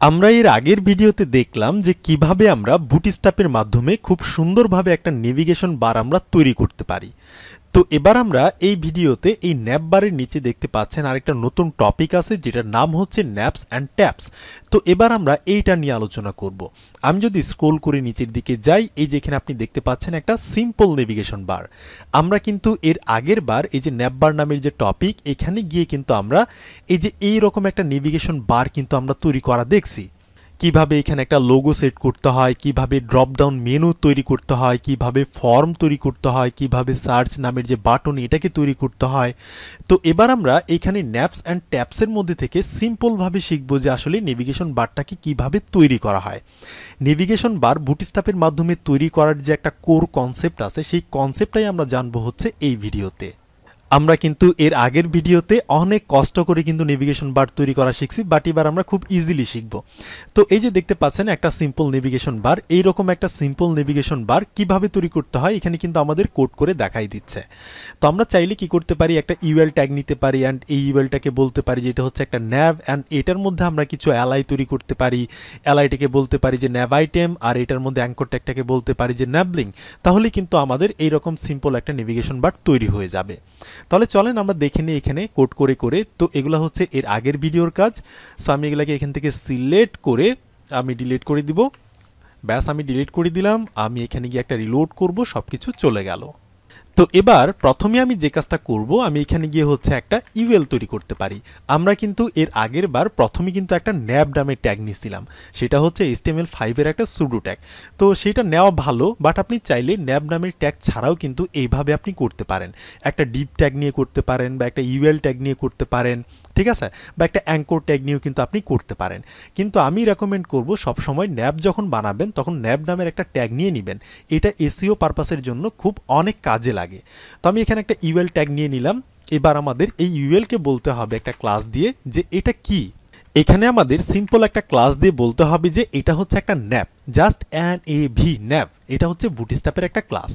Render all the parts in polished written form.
আমরা এর আগের ভিডিওতে দেখলাম যে কিভাবে আমরা বুটস্ট্র্যাপের মাধ্যমে খুব সুন্দরভাবে একটা নেভিগেশন বার আমরা তৈরি করতে পারি। তো এবার আমরা এই ভিডিওতে এই ন্যাপ বারের নিচে দেখতে পাচ্ছেন আরেকটা নতুন টপিক আছে যেটার নাম হচ্ছে ন্যাপস অ্যান্ড ট্যাপস। তো এবার আমরা এইটা নিয়ে আলোচনা করব। আমি যদি স্ক্রল করে নিচের দিকে যাই, এই যেখানে আপনি দেখতে পাচ্ছেন একটা সিম্পল নেভিগেশন বার। আমরা কিন্তু এর আগের বার এই যে ন্যাপ বার নামের যে টপিক, এখানে গিয়ে কিন্তু আমরা এই যে এইরকম একটা নেভিগেশন বার কিন্তু আমরা তৈরি করা দেখছি। কিভাবে এখানে একটা লোগো সেট করতে হয়, কিভাবে ড্রপ ডাউন মেনু তৈরি করতে হয়, কিভাবে ফর্ম তৈরি করতে হয়, কিভাবে সার্চ নামের যে বাটন এটাকে তৈরি করতে হয়। তো এবার আমরা এখানে ন্যাপস অ্যান্ড ট্যাপসের মধ্যে থেকে সিম্পলভাবে শিখব যে আসলে নেভিগেশন বারটাকে কিভাবে তৈরি করা হয়। নেভিগেশন বার বুটস্ট্র্যাপের মাধ্যমে তৈরি করার যে একটা কোর কনসেপ্ট আছে, সেই কনসেপ্টটাই আমরা জানবো হচ্ছে এই ভিডিওতে। আমরা কিন্তু এর আগের ভিডিওতে অনেক কষ্ট করে কিন্তু নেভিগেশন বার তৈরি করা শিখছি, বাট এবার আমরা খুব ইজিলি শিখব। তো এই যে দেখতে পাচ্ছেন একটা সিম্পল নেভিগেশন বার, এইরকম একটা সিম্পল নেভিগেশন বার কিভাবে তৈরি করতে হয় এখানে কিন্তু আমাদের কোড করে দেখাই দিচ্ছে। তো আমরা চাইলে কি করতে পারি, একটা ইউএল ট্যাগ নিতে পারি অ্যান্ড এই ইউএলটাকে বলতে পারি যে এটা হচ্ছে একটা ন্যাভ, অ্যান্ড এটার মধ্যে আমরা কিছু অ্যালাই তৈরি করতে পারি। অ্যালাইটাকে বলতে পারি যে ন্যাভ আইটেম, আর এটার মধ্যে অ্যাঙ্কর ট্যাগটাকে বলতে পারি যে ন্যাভলিং। তাহলে কিন্তু আমাদের এইরকম সিম্পল একটা নেভিগেশন বার তৈরি হয়ে যাবে। তাহলে চলেন আমরা দেখে নিই এখানে কোড করে করে। তো এগুলো হচ্ছে এর আগের ভিডিওর কাজ। সো আমি এগুলাকে এখান থেকে সিলেক্ট করে আমি ডিলিট করে দিব। ব্যাস, আমি ডিলিট করে দিলাম। আমি এখানে গিয়ে একটা রিলোড করব, সব কিছু চলে গেল। তো এবার প্রথমে আমি যে কাজটা করব, আমি এখানে গিয়ে হচ্ছে একটা ইউএল তৈরি করতে পারি। আমরা কিন্তু এর আগের বার প্রথমে কিন্তু একটা ন্যাব নামের ট্যাগ নিয়েছিলাম, সেটা হচ্ছে HTML5 এর একটা সুডো ট্যাগ। তো সেটা নেওয়া ভালো, বাট আপনি চাইলে ন্যাব নামের ট্যাগ ছাড়াও কিন্তু এইভাবে আপনি করতে পারেন। একটা ডিপ ট্যাগ নিয়ে করতে পারেন, বা একটা ইউএল ট্যাগ নিয়ে করতে পারেন, ঠিক আছে, বা একটা অ্যাঙ্কর ট্যাগ নিয়েও কিন্তু আপনি করতে পারেন। কিন্তু আমি রেকমেন্ড করব সবসময় ন্যাব যখন বানাবেন তখন ন্যাব নামের একটা ট্যাগ নিয়ে নেবেন। এটা এসইও পারপাসের জন্য খুব অনেক কাজে লাগে। তো আমি এখানে একটা ইউএল ট্যাগ নিয়ে নিলাম। এবার আমাদের এই ইউএলকে বলতে হবে একটা ক্লাস দিয়ে যে এটা কি। এখানে আমাদের সিম্পল একটা ক্লাস দিয়ে বলতে হবে যে এটা হচ্ছে একটা ন্যাপ, জাস্ট NAV ন্যাপ। এটা হচ্ছে বুটস্ট্র্যাপের একটা ক্লাস।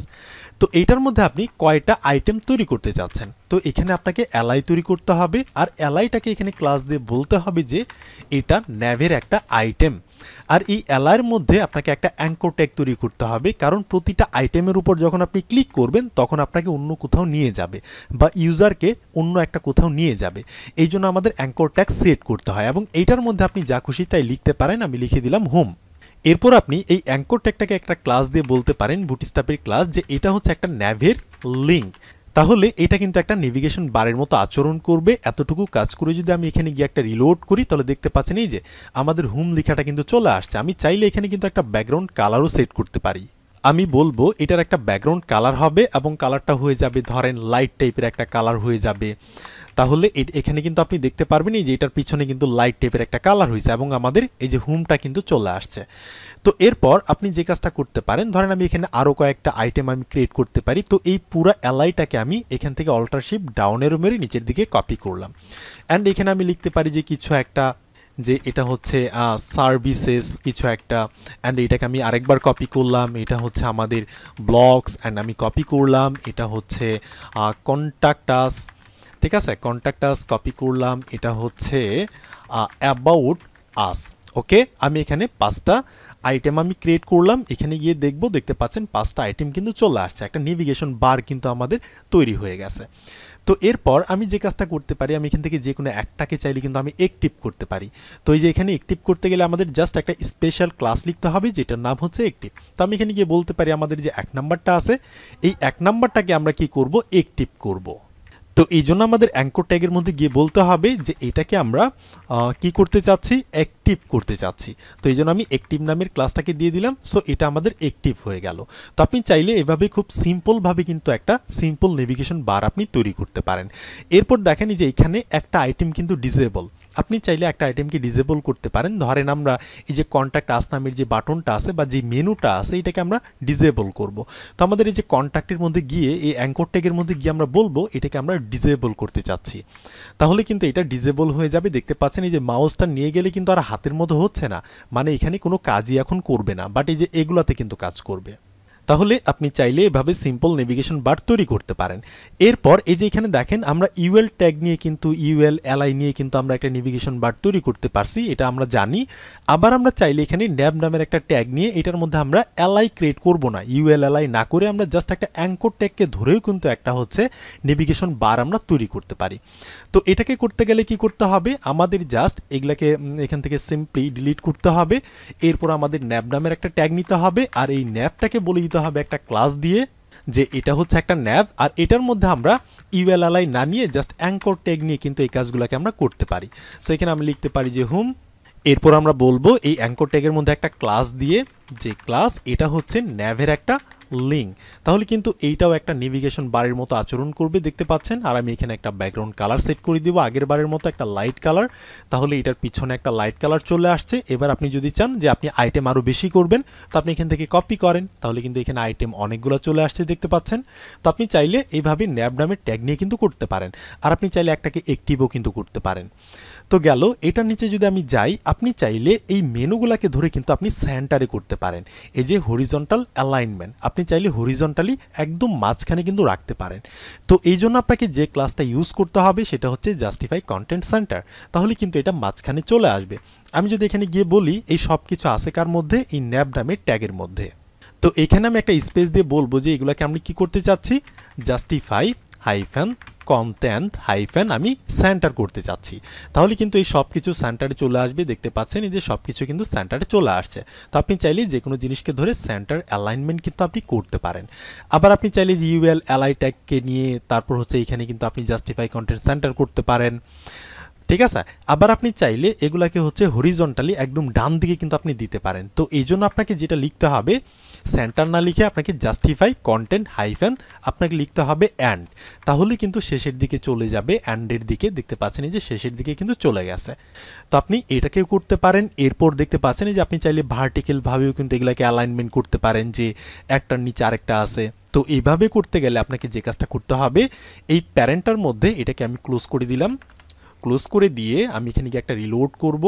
তো এইটার মধ্যে আপনি কয়টা আইটেম তৈরি করতে চাচ্ছেন, তো এখানে আপনাকে অ্যালাই তৈরি করতে হবে, আর অ্যালাইটাকে এখানে ক্লাস দিয়ে বলতে হবে যে এটা ন্যাভের একটা আইটেম। আর এই অ্যালাইয়ের মধ্যে আপনাকে একটা অ্যাঙ্কর ট্যাগ তৈরি করতে হবে, কারণ প্রতিটা আইটেমের উপর যখন আপনি ক্লিক করবেন তখন আপনাকে অন্য কোথাও নিয়ে যাবে, বা ইউজারকে অন্য একটা কোথাও নিয়ে যাবে। এই জন্য আমাদের অ্যাঙ্কর ট্যাগ সেট করতে হয়, এবং এইটার মধ্যে আপনি যা খুশি তাই লিখতে পারেন। আমি লিখে দিলাম হোম। এরপর আপনি এই অ্যাঙ্কর ট্যাগটাকে একটা ক্লাস দিয়ে বলতে পারেন, বুটস্ট্র্যাপের ক্লাস, যে এটা হচ্ছে একটা ন্যাভের লিঙ্ক। তাহলে এটা কিন্তু একটা নেভিগেশন বারের মতো আচরণ করবে। এতটুকু কাজ করে যদি আমি এখানে গিয়ে একটা রিলোড করি, তাহলে দেখতে পাচ্ছেন এই যে আমাদের হোম লেখাটা কিন্তু চলে আসছে। আমি চাইলে এখানে কিন্তু একটা ব্যাকগ্রাউন্ড কালারও সেট করতে পারি। আমি বলবো এটার একটা ব্যাকগ্রাউন্ড কালার হবে, এবং কালারটা হয়ে যাবে ধরেন লাইট টাইপের একটা কালার হয়ে যাবে। তাহলে এখানে কিন্তু আপনি দেখতে পারবেন এই যে এটার পিছনে কিন্তু লাইট টাইপের একটা কালার হয়েছে, এবং আমাদের এই যে হোমটা কিন্তু চলে আসছে। তো এরপর আপনি যে কাজটা করতে পারেন, ধরেন আমি এখানে আরও কয়েকটা আইটেম আমি ক্রিয়েট করতে পারি। তো এই পুরো অ্যালাইটাকে আমি এখান থেকে অল্টার শিফট ডাউনের মেরে নিচের দিকে কপি করলাম, অ্যান্ড এখানে আমি লিখতে পারি যে কিছু একটা, যে এটা হচ্ছে সার্ভিসেস কিছু একটা, অ্যান্ড এটাকে আমি আরেকবার কপি করলাম। এটা হচ্ছে আমাদের ব্লগস, অ্যান্ড আমি কপি করলাম। এটা হচ্ছে কন্ট্যাক্ট আস, ঠিক আছে, কন্ট্যাক্ট আস কপি করলাম। এটা হচ্ছে অ্যাবাউট আস। ওকে, আমি এখানে 5টা আইটেম আমি ক্রিয়েট করলাম। এখানে গিয়ে দেখতে পাচ্ছেন 5টা আইটেম কিন্তু চলে আসছে, একটা নেভিগেশন বার কিন্তু আমাদের তৈরি হয়ে গেছে। তো এরপর আমি যে কাজটা করতে পারি, আমি এখান থেকে যে কোনো একটাকে চাইলে কিন্তু আমি অ্যাক্টিভ করতে পারি। তো এই যে এখানে অ্যাক্টিভ করতে গেলে আমাদের জাস্ট একটা স্পেশাল ক্লাস লিখতে হবে যেটার নাম হচ্ছে অ্যাক্টিভ। তো আমি এখানে গিয়ে বলতে পারি আমাদের যে 1 নাম্বারটা আছে, এই 1 নাম্বারটাকে আমরা কি করব, অ্যাক্টিভ করব। তো এই জন্য আমাদের অ্যাঙ্কর ট্যাগের মধ্যে গিয়ে বলতে হবে যে এটাকে আমরা কি করতে চাচ্ছি, অ্যাক্টিভ করতে চাচ্ছি। তো এই জন্য আমি অ্যাক্টিভ নামের ক্লাসটাকে দিয়ে দিলাম। সো এটা আমাদের অ্যাক্টিভ হয়ে গেল। তো আপনি চাইলে এভাবে খুব সিম্পলভাবে কিন্তু একটা সিম্পল নেভিগেশন বার আপনি তৈরি করতে পারেন। এরপর দেখেন যে এখানে একটা আইটেম কিন্তু ডিসেবল। আপনি চাইলে একটা আইটেমকে ডিসেবল করতে পারেন। ধরেন আমরা এই যে কন্ট্যাক্ট আস নামের যে বাটনটা আছে বা যে মেনুটা আছে, এটাকে আমরা ডিসেবল করব। তো আমাদের এই যে কন্ট্যাক্টের মধ্যে গিয়ে এই অ্যাঙ্কর ট্যাগের মধ্যে গিয়ে আমরা বলবো এটাকে আমরা ডিসেবল করতে চাচ্ছি। তাহলে কিন্তু এটা ডিসেবল হয়ে যাবে। দেখতে পাচ্ছেন এই যে মাউসটা নিয়ে গেলে কিন্তু আর হাতের মতো হচ্ছে না, মানে এখানে কোনো কাজই এখন করবে না, বাট এই যে এগুলাতে কিন্তু কাজ করবে। তাহলে আপনি চাইলে এভাবে সিম্পল নেভিগেশন বার তৈরি করতে পারেন। এরপর এই যে এখানে দেখেন আমরা ইউএল ট্যাগ নিয়ে কিন্তু ইউএল এলআই নিয়ে কিন্তু আমরা একটা নেভিগেশন বার তৈরি করতে পারছি, এটা আমরা জানি। আবার আমরা চাইলে এখানে ন্যাব নামের একটা ট্যাগ নিয়ে এটার মধ্যে আমরা এলআই ক্রিয়েট করব না, ইউএল এলআই না করে আমরা জাস্ট একটা অ্যাঙ্কর ট্যাগকে ধরেও কিন্তু একটা হচ্ছে নেভিগেশন বার আমরা তৈরি করতে পারি। তো এটাকে করতে গেলে কি করতে হবে, আমাদের জাস্ট এগুলাকে এখান থেকে সিম্পলি ডিলিট করতে হবে। এরপর আমাদের ন্যাব নামের একটা ট্যাগ নিতে হবে, আর এই ন্যাবটাকে বলে দিতে হবে একটা ক্লাস দিয়ে যে এটা হচ্ছে একটা ন্যাব, আর এটার মধ্যে আমরা ইউএলএলআই না নিয়ে জাস্ট অ্যাঙ্কর ট্যাগ নিয়ে কিন্তু এই কাজগুলোকে আমরা করতে পারি। সো এখানে আমি লিখতে পারি যে হোম, এরপর আমরা বলবো এই অ্যাঙ্কর ট্যাগের মধ্যে একটা ক্লাস দিয়ে, যে ক্লাস এটা হচ্ছে ন্যাভের একটা লিঙ্ক। তাহলে কিন্তু এইটাও একটা নেভিগেশন বারের মতো আচরণ করবে, দেখতে পাচ্ছেন। আর আমি এখানে একটা ব্যাকগ্রাউন্ড কালার সেট করে দিব আগের বারের মতো একটা লাইট কালার, তাহলে এটার পিছনে একটা লাইট কালার চলে আসছে। এবার আপনি যদি চান যে আপনি আইটেম আরও বেশি করবেন, তো আপনি এখান থেকে কপি করেন, তাহলে কিন্তু এখানে আইটেম অনেকগুলো চলে আসছে, দেখতে পাচ্ছেন। তো আপনি চাইলে এইভাবে ন্যাব নামের ট্যাগ নিয়ে কিন্তু করতে পারেন, আর আপনি চাইলে একটাকে অ্যাক্টিভও কিন্তু করতে পারেন। তো গেল, এটার নিচে যদি আমি যাই, আপনি চাইলে এই মেনুগুলাকে ধরে কিন্তু আপনি সেন্টারে করতে পারেন। এই যে হরিজন্টাল অ্যালাইনমেন্ট, আপনি চাইলে হরিজন্টালি একদম মাঝখানে কিন্তু রাখতে পারেন। তো এই জন্য আপনাকে যে ক্লাসটা ইউজ করতে হবে সেটা হচ্ছে জাস্টিফাই কন্টেন্ট সেন্টার, তাহলে কিন্তু এটা মাঝখানে চলে আসবে। আমি যদি এখানে গিয়ে বলি এই সব কিছু আছে কার মধ্যে, এই ন্যাব নামের ট্যাগের মধ্যে। তো এখানে আমি একটা স্পেস দিয়ে বলবো যে এগুলোকে আমি কি করতে চাচ্ছি, জাস্টিফাই হাইফেন কন্টেন্ট হাইফেন আমি সেন্টার করতে চাচ্ছি। তাহলে কিন্তু এই সব কিছু সেন্টারে চলে আসবে, দেখতে পাচ্ছেন এই যে সব কিছু কিন্তু সেন্টারে চলে আসছে। তো আপনি চাইলে যে কোনো জিনিসকে ধরে সেন্টার অ্যালাইনমেন্ট কিন্তু আপনি করতে পারেন। আবার আপনি চাইলে যে ইউএল এলআই ট্যাগকে নিয়ে তারপর হচ্ছে এখানে কিন্তু আপনি জাস্টিফাই কন্টেন্ট সেন্টার করতে পারেন, ঠিক আছে। আবার আপনি চাইলে এগুলাকে হচ্ছে হরিজন্টালি একদম ডান দিকে কিন্তু আপনি দিতে পারেন। তো এই জন্য আপনাকে যেটা লিখতে হবে, সেন্টার না লিখে আপনাকে জাস্টিফাই কন্টেন্ট হাইফেন আপনাকে লিখতে হবে অ্যান্ড, তাহলে কিন্তু শেষের দিকে চলে যাবে, অ্যান্ডের দিকে, দেখতে পাচ্ছেন এই যে শেষের দিকে কিন্তু চলে গেছে। তো আপনি এটাকেও করতে পারেন। এরপর দেখতে পাচ্ছেন এই যে আপনি চাইলে ভার্টিক্যালভাবেও কিন্তু এগুলাকে অ্যালাইনমেন্ট করতে পারেন, যে একটার নিচে আরেকটা আছে। তো এইভাবে করতে গেলে আপনাকে যে কাজটা করতে হবে, এই প্যারেন্টার মধ্যে এটাকে আমি ক্লোজ করে দিলাম, ক্লোজ করে দিয়ে আমি এখানে গিয়ে একটা রিলোড করব,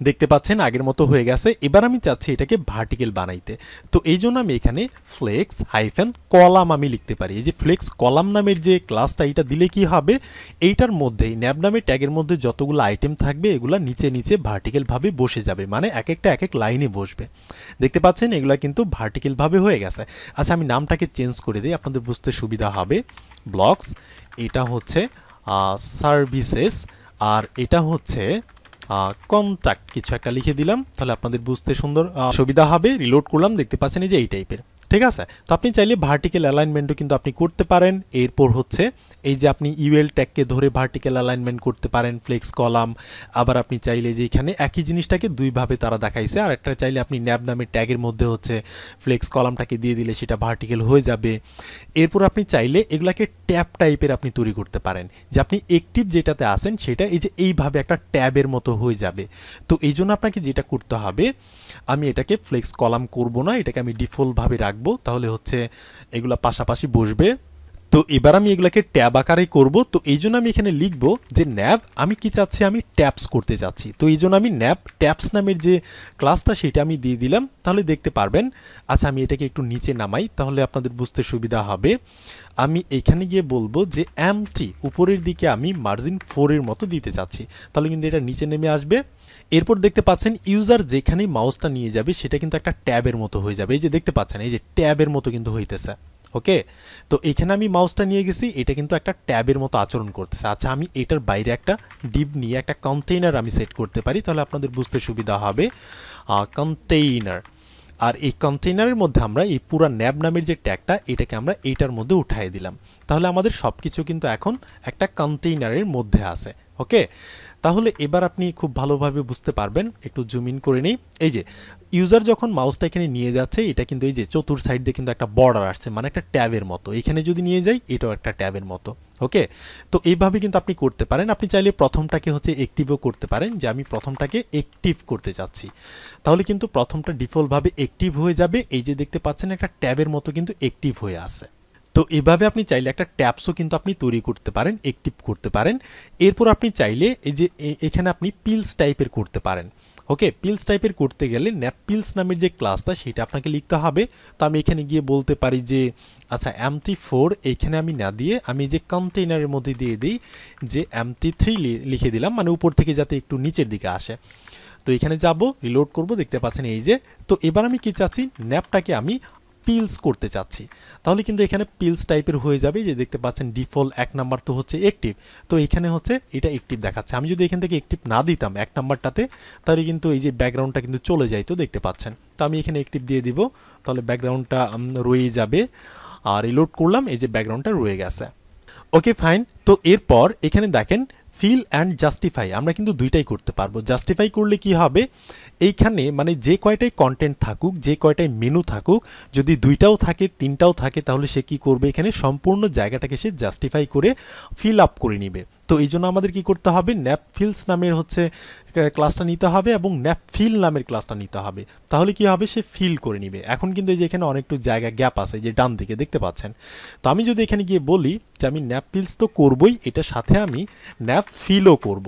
দেখতে পাচ্ছেন আগের মতো হয়ে গেছে। এবার আমি চাচ্ছি এটাকে ভার্টিক্যাল বানাইতে। তো এই জন্য আমি এখানে ফ্লেক্স হাইফেন কলাম আমি লিখতে পারি। এই যে ফ্লেক্স কলাম নামের যে ক্লাসটা, এটা দিলে কি হবে, এইটার মধ্যে ন্যাব নামের ট্যাগের মধ্যে যতগুলো আইটেম থাকবে এগুলো নিচে নিচে ভার্টিক্যালভাবে বসে যাবে, মানে এক একটা এক এক লাইনে বসবে, দেখতে পাচ্ছেন এগুলো কিন্তু ভার্টিক্যালভাবে হয়ে গেছে। আচ্ছা আমি নামটাকে চেঞ্জ করে দিই, আপনাদের বুঝতে সুবিধা হবে। ব্লকস, এটা হচ্ছে সার্ভিসেস, আর এটা হচ্ছে কন্ট্যাক্ট, কিছু একটা লিখে দিলাম, তাহলে আপনাদের বুঝতে সুন্দর সুবিধা হবে। রিলোড করলাম, দেখতে পাচ্ছেন এই যে এই টাইপের, ঠিক আছে। তো আপনি চাইলে ভার্টিক্যাল অ্যালাইনমেন্টও কিন্তু আপনি করতে পারেন। এরপর হচ্ছে এই যে আপনি ইউএল ট্যাগকে ধরে ভার্টিক্যাল অ্যালাইনমেন্ট করতে পারেন, ফ্লেক্স কলাম। আবার আপনি চাইলে যে এখানে একই জিনিসটাকে দুইভাবে তারা দেখাইছে, আর একটা চাইলে আপনি ন্যাব নামের ট্যাগের মধ্যে হচ্ছে ফ্লেক্স কলামটাকে দিয়ে দিলে সেটা ভার্টিক্যাল হয়ে যাবে। এরপর আপনি চাইলে এগুলাকে ট্যাব টাইপের আপনি তৈরি করতে পারেন, যে আপনি অ্যাক্টিভ যেটাতে আসেন সেটা এই যে এইভাবে একটা ট্যাবের মতো হয়ে যাবে। তো এই জন্য আপনাকে যেটা করতে হবে, আমি এটাকে ফ্লেক্স কলাম করব না, এটাকে আমি ডিফল্টভাবে রাখবো, তাহলে হচ্ছে এগুলা পাশাপাশি বসবে। তো এবার আমি এগুলাকে ট্যাব আকারে করব। তো এই জন্য আমি এখানে লিখব যে ন্যাব আমি কি চাচ্ছি, আমি ট্যাবস করতে চাচ্ছি। তো এই জন্য আমি ন্যাব ট্যাবস নামের যে ক্লাসটা সেটা আমি দিয়ে দিলাম, তাহলে দেখতে পারবেন। আচ্ছা আমি এটাকে একটু নিচে নামাই, তাহলে আপনাদের বুঝতে সুবিধা হবে। আমি এখানে গিয়ে বলবো যে এমটি উপরের দিকে আমি মার্জিন 4 এর মতো দিতে চাচ্ছি, তাহলে কিন্তু এটা নিচে নেমে আসবে। এরপর দেখতে পাচ্ছেন ইউজার যেখানেই মাউসটা নিয়ে যাবে সেটা কিন্তু একটা ট্যাবের মতো হয়ে যাবে, এই যে দেখতে পাচ্ছেন এই যে ট্যাবের মতো কিন্তু হইতেছে। ওকে, তো এখানে আমি মাউসটা নিয়ে গেছি, এটা কিন্তু একটা ট্যাবের মতো আচরণ করতেছে। আচ্ছা আমি এটার বাইরে একটা ডিপ নিয়ে একটা কন্টেইনার আমি সেট করতে পারি, তাহলে আপনাদের বুঝতে সুবিধা হবে। কন্টেইনার, আর এই কন্টেইনারের মধ্যে আমরা এই পুরো ন্যাব নামের যে ট্যাগটা এটাকে আমরা এইটার মধ্যে উঠাই দিলাম, তাহলে আমাদের সব কিছু কিন্তু এখন একটা কন্টেইনারের মধ্যে আছে। ওকে, তাহলে এবার আপনি খুব ভালোভাবে বুঝতে পারবেন। একটু জুম ইন করে নিই, এই যে ইউজার যখন মাউসটা এখানে নিয়ে যাচ্ছে এটা কিন্তু এই যে চতুর সাইড দিয়ে কিন্তু একটা বর্ডার আসছে, মানে একটা ট্যাবের মতো। এখানে যদি নিয়ে যাই এটাও একটা ট্যাবের মতো। ওকে, তো এইভাবে কিন্তু আপনি করতে পারেন। আপনি চাইলে প্রথমটাকে হচ্ছে অ্যাক্টিভও করতে পারেন, যে আমি প্রথমটাকে অ্যাক্টিভ করতে চাচ্ছি, তাহলে কিন্তু প্রথমটা ডিফল্টভাবে অ্যাক্টিভ হয়ে যাবে। এই যে দেখতে পাচ্ছেন একটা ট্যাবের মতো কিন্তু অ্যাক্টিভ হয়ে আছে। তো এভাবে আপনি চাইলে একটা ট্যাবসও কিন্তু আপনি তৈরি করতে পারেন, অ্যাক্টিভ করতে পারেন। এরপর আপনি চাইলে এই যে এখানে আপনি পিলস টাইপের করতে পারেন। ওকে, পিলস টাইপের করতে গেলে ন্যাপ পিলস নামের যে ক্লাসটা সেটা আপনাকে লিখতে হবে। তো আমি এখানে গিয়ে বলতে পারি যে আচ্ছা empty4 এইখানে আমি না দিয়ে আমি যে কন্টেইনারের মধ্যে দিয়ে দিই যে empty3 লিখে দিলাম, মানে উপর থেকে যাতে একটু নিচের দিকে আসে। তো এখানে যাব, রিলোড করব, দেখতে পাচ্ছেন এই যে। তো এবার আমি কি চাচ্ছি, ন্যাপটাকে আমি পিলস করতে চাচ্ছি। তাহলে কিন্তু এখানে পিলস টাইপের হয়ে যাবে, যে দেখতে পাচ্ছেন ডিফল্ট 1 নাম্বার তো হচ্ছে অ্যাক্টিভ, তো এখানে হচ্ছে এটা অ্যাক্টিভ দেখাচ্ছে। আমি যদি এখান থেকে অ্যাক্টিভ না দিতাম 1 নাম্বারটাতে, তাহলে কিন্তু এই যে ব্যাকগ্রাউন্ডটা কিন্তু চলে যায়, তো দেখতে পাচ্ছেন। তো আমি এখানে অ্যাক্টিভ দিয়ে দিব, তাহলে ব্যাকগ্রাউন্ডটা রয়ে যাবে। আর রিলোড করলাম, এই যে ব্যাকগ্রাউন্ডটা রয়ে গেছে। Okay fine. তো এরপর এখানে দেখেন ফিল অ্যান্ড জাস্টিফাই, আমরা কিন্তু দুইটাই করতে পারবো। জাস্টিফাই করলে কি হবে, এইখানে মানে যে কয়টাই কন্টেন্ট থাকুক, যে কয়টাই মেনু থাকুক, যদি দুইটাও থাকে, তিনটাও থাকে, তাহলে সে কি করবে, এখানে সম্পূর্ণ জায়গাটাকে সে জাস্টিফাই করে ফিল আপ করে নিবে। তো এই জন্য আমাদের কি করতে হবে, ন্যাপ ফিলস নামের হচ্ছে ক্লাসটা নিতে হবে এবং ন্যাপ ফিল নামের ক্লাসটা নিতে হবে। তাহলে কি হবে, সে ফিল করে নিবে। এখন কিন্তু এই যে এখানে অনেকটু জায়গা গ্যাপ আছে, যে ডান দিকে দেখতে পাচ্ছেন। তো আমি যদি এখানে গিয়ে বলি যে আমি ন্যাপ ফিলস তো করবই, এটার সাথে আমি ন্যাপ ফিলও করব,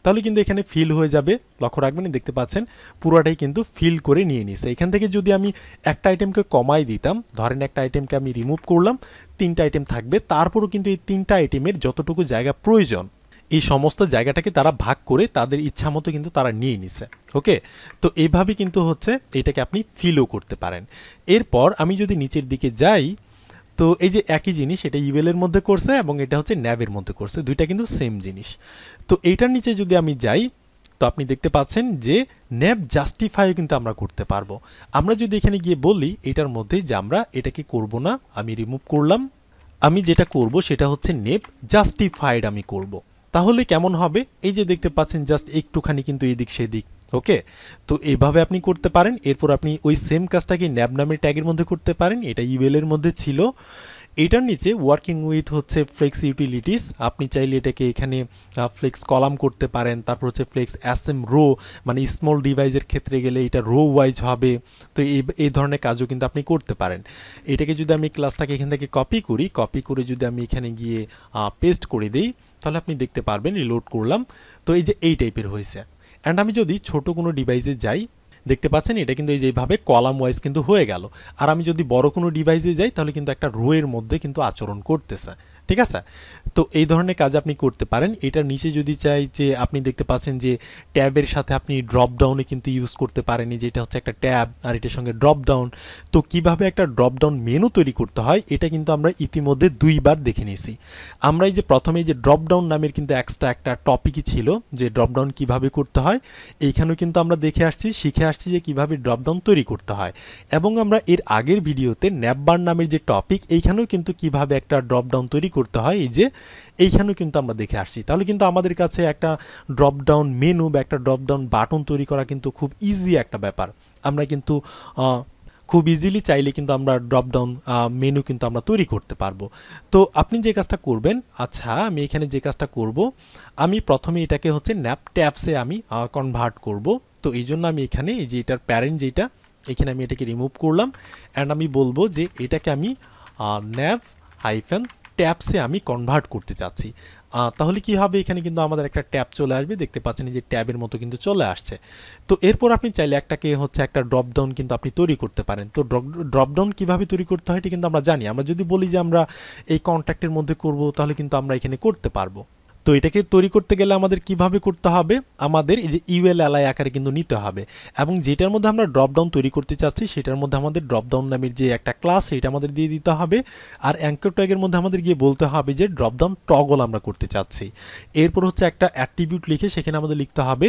তাহলে কিন্তু এখানে ফিল হয়ে যাবে। লক্ষ্য রাখবেন, দেখতে পাচ্ছেন পুরোটাই কিন্তু ফিল করে নিয়ে নিছে। এখান থেকে যদি আমি একটা আইটেমকে কমাই দিতাম, ধরেন একটা আইটেমকে আমি রিমুভ করলাম, 3টা আইটেম থাকবে, তারপরও কিন্তু এই 3টা আইটেমের যতটুকু জায়গা প্রয়োজন, এই সমস্ত জায়গাটাকে তারা ভাগ করে তাদের ইচ্ছা মতো কিন্তু তারা নিয়ে নিছে। ওকে, তো এইভাবে কিন্তু হচ্ছে এটাকে আপনি ফিলও করতে পারেন। এরপর আমি যদি নিচের দিকে যাই, তো এই যে একই জিনিস, এটা ইউএলের মধ্যে করছে এবং এটা হচ্ছে ন্যাবের মধ্যে করছে, দুইটা কিন্তু সেম জিনিস। তো এইটার নিচে যদি আমি যাই, তো আপনি দেখতে পাচ্ছেন যে ন্যাব জাস্টিফাইও কিন্তু আমরা করতে পারবো। আমরা যদি এখানে গিয়ে বলি এটার মধ্যে যে আমরা এটাকে করব না, আমি রিমুভ করলাম, আমি যেটা করব সেটা হচ্ছে নেপ জাস্টিফাইড আমি করব। তাহলে কেমন হবে, এই যে দেখতে পাচ্ছেন জাস্ট একটুখানি কিন্তু এদিক সেদিক। ওকে, তো এইভাবে আপনি করতে পারেন। এরপর আপনি ওই সেম কাজটাকে ন্যাব নামের ট্যাগের মধ্যে করতে পারেন, এটা ইউএলের মধ্যে ছিল। এটার নিচে ওয়ার্কিং উইথ হচ্ছে ফ্লেক্স ইউটিলিটিস, আপনি চাইলে এটাকে এখানে ফ্লেক্স কলাম করতে পারেন। তারপর হচ্ছে ফ্লেক্স অ্যাসেম রো, মানে স্মল ডিভাইসের ক্ষেত্রে গেলে এটা রো ওয়াইজ হবে। তো এই ধরনের কাজও কিন্তু আপনি করতে পারেন। এটাকে যদি আমি ক্লাসটাকে এখান থেকে কপি করে যদি আমি এখানে গিয়ে পেস্ট করে দিই, তাহলে আপনি দেখতে পারবেন, রিলোড করলাম, তো এই যে এই টাইপের হয়েছে। অ্যান্ড আমি যদি ছোট কোনো ডিভাইসে যাই, দেখতে পাচ্ছেন এটা কিন্তু এই যেভাবে কলাম ওয়াইজ কিন্তু হয়ে গেল। আর আমি যদি বড় কোনো ডিভাইসে যাই, তাহলে কিন্তু একটা রো এর মধ্যে কিন্তু আচরণ করতেছে। ঠিক আছে, তো এই ধরনের কাজ আপনি করতে পারেন। এটার নিচে যদি চাই, যে আপনি দেখতে পাচ্ছেন যে ট্যাবের সাথে আপনি ড্রপ ডাউনে কিন্তু ইউজ করতে পারেন, যেটা হচ্ছে একটা ট্যাব আর এটার সঙ্গে ড্রপ ডাউন। তো কিভাবে একটা ড্রপ ডাউন মেনু তৈরি করতে হয়, এটা কিন্তু আমরা ইতিমধ্যে 2বার দেখে নিয়েছি। আমরা এই যে প্রথমে যে ড্রপ ডাউন নামের কিন্তু এক্সট্রা একটা টপিকই ছিল, যে ড্রপ ডাউন কীভাবে করতে হয়, এইখানেও কিন্তু আমরা দেখে আসছি, শিখে আসছি যে কীভাবে ড্রপ ডাউন তৈরি করতে হয়। এবং আমরা এর আগের ভিডিওতে ন্যাববার নামের যে টপিক, এইখানেও কিন্তু কিভাবে একটা ড্রপ ডাউন তৈরি করতে হয়, এই যে এইখানেও কিন্তু আমরা দেখে আসছি। তাহলে কিন্তু আমাদের কাছে একটা ড্রপ ডাউন মেনু বা একটা ড্রপ ডাউন বাটন তৈরি করা কিন্তু খুব ইজি একটা ব্যাপার। আমরা কিন্তু খুব ইজিলি চাইলে কিন্তু আমরা ড্রপ ডাউন মেনু কিন্তু আমরা তৈরি করতে পারবো। তো আপনি যে কাজটা করবেন, আচ্ছা আমি এখানে যে কাজটা করব, আমি প্রথমে এটাকে হচ্ছে ন্যাপ ট্যাবসে আমি কনভার্ট করব। তো এই জন্য আমি এখানে এই যে এটার প্যারেন্ট যেটা, এখানে আমি এটাকে রিমুভ করলাম। অ্যান্ড আমি বলবো যে এটাকে আমি ন্যাভ হাইফেন ট্যাবসে আমি কনভার্ট করতে চাচ্ছি। তাহলে কি হবে, এখানে কিন্তু আমাদের একটা ট্যাব চলে আসবে, দেখতে পাচ্ছেন যে ট্যাবের মতো কিন্তু চলে আসছে। তো এরপর আপনি চাইলে একটাকে হচ্ছে একটা ড্রপ ডাউন কিন্তু আপনি তৈরি করতে পারেন। তো ড্রপ ডাউন কীভাবে তৈরি করতে হয় এটা কিন্তু আমরা জানি। আমরা যদি বলি যে আমরা এই কন্ট্যাক্টের মধ্যে করব, তাহলে কিন্তু আমরা এখানে করতে পারবো। তো এটাকে তৈরি করতে গেলে আমাদের কিভাবে করতে হবে, আমাদের এই যে ইউএল এলআই আকারে কিন্তু নিতে হবে। এবং যেটার মধ্যে আমরা ড্রপ ডাউন তৈরি করতে চাচ্ছি, সেটার মধ্যে আমাদের ড্রপ ডাউন নামের যে একটা ক্লাস, এটা আমাদের দিয়ে দিতে হবে। আর অ্যাঙ্কর ট্যাগের মধ্যে আমাদের গিয়ে বলতে হবে যে ড্রপ ডাউন টগল আমরা করতে চাচ্ছি। এরপর হচ্ছে একটা অ্যাট্রিবিউট লিখে সেখানে আমাদের লিখতে হবে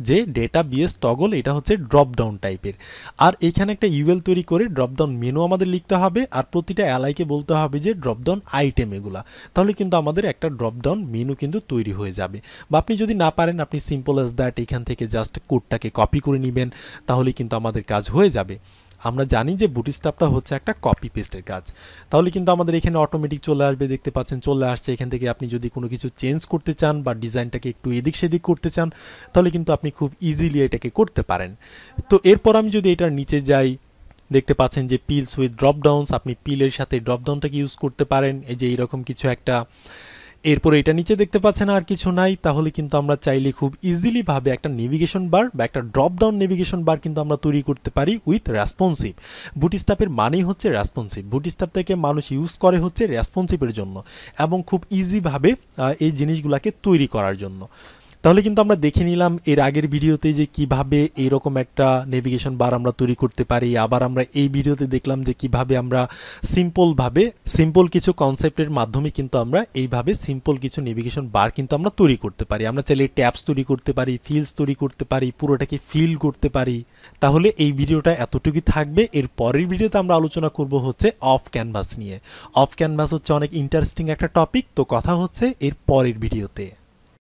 যে ডেটা বিএস টগল, এটা হচ্ছে ড্রপ ডাউন টাইপের। আর এইখানে একটা ইউএল তৈরি করে ড্রপ ডাউন মেনু আমাদের লিখতে হবে। আর প্রতিটা এলআইকে বলতে হবে যে ড্রপ ডাউন আইটেম এগুলা। তাহলে কিন্তু আমাদের একটা ড্রপ ডাউন মেনু কিন্তু তৈরি হয়ে যাবে। বা আপনি যদি না পারেন, আপনি সিম্পল অ্যাজ দ্যাট এখান থেকে জাস্ট কোডটাকে কপি করে নেবেন, তাহলে কিন্তু আমাদের কাজ হয়ে যাবে। আমরা জানি যে বুটস্ট্র্যাপটা হচ্ছে একটা কপি পেস্টের কাজ। তাহলে কিন্তু আমাদের এখানে অটোমেটিক চলে আসবে, দেখতে পাচ্ছেন চলে আসছে। এখান থেকে আপনি যদি কোনো কিছু চেঞ্জ করতে চান বা ডিজাইনটাকে একটু এদিক সেদিক করতে চান, তাহলে কিন্তু আপনি খুব ইজিলি এটাকে করতে পারেন। তো এরপর আমি যদি এটার নিচে যাই, দেখতে পাচ্ছেন যে পিলস উইথ ড্রপ ডাউনস, আপনি পিলের সাথে ড্রপ ডাউনটাকে ইউজ করতে পারেন। এই যে এইরকম কিছু একটা এরপর এটা নিচে দেখতে পাচ্ছেন আর কিছু নাই, তাহলে কিন্তু আমরা চাইলে খুব ইজিলি ভাবে একটা নেভিগেশন বার বা একটা ড্রপ ডাউন নেভিগেশন বার কিন্তু আমরা তৈরি করতে পারি উইথ রেসপন্সিভ। বুটস্ট্র্যাপের মানেই হচ্ছে রেসপন্সিভ, বুটস্ট্র্যাপ থেকে মানুষ ইউজ করে হচ্ছে রেসপন্সিভের জন্য এবং খুব ইজিভাবে এই জিনিসগুলোকে তৈরি করার জন্য। তাহলে কিন্তু আমরা দেখে নিলাম এর আগের ভিডিওতে যে কিভাবে এইরকম একটা নেভিগেশন বার আমরা তৈরি করতে পারি, আবার আমরা এই ভিডিওতে দেখলাম যে কিভাবে আমরা সিম্পল কিছু কনসেপ্টের মাধ্যমে কিন্তু আমরা এইভাবে সিম্পল কিছু নেভিগেশন বার কিন্তু আমরা তৈরি করতে পারি। আমরা চাইলে ট্যাবস তৈরি করতে পারি, ফিল্ডস তৈরি করতে পারি, পুরোটাকে ফিল করতে পারি। তাহলে এই ভিডিওটা এতটুকুই থাকবে। এর পরের ভিডিওতে আমরা আলোচনা করব হচ্ছে অফ ক্যানভাস নিয়ে। অফ ক্যানভাস হচ্ছে অনেক ইন্টারেস্টিং একটা টপিক, তো কথা হচ্ছে এর পরের ভিডিওতে।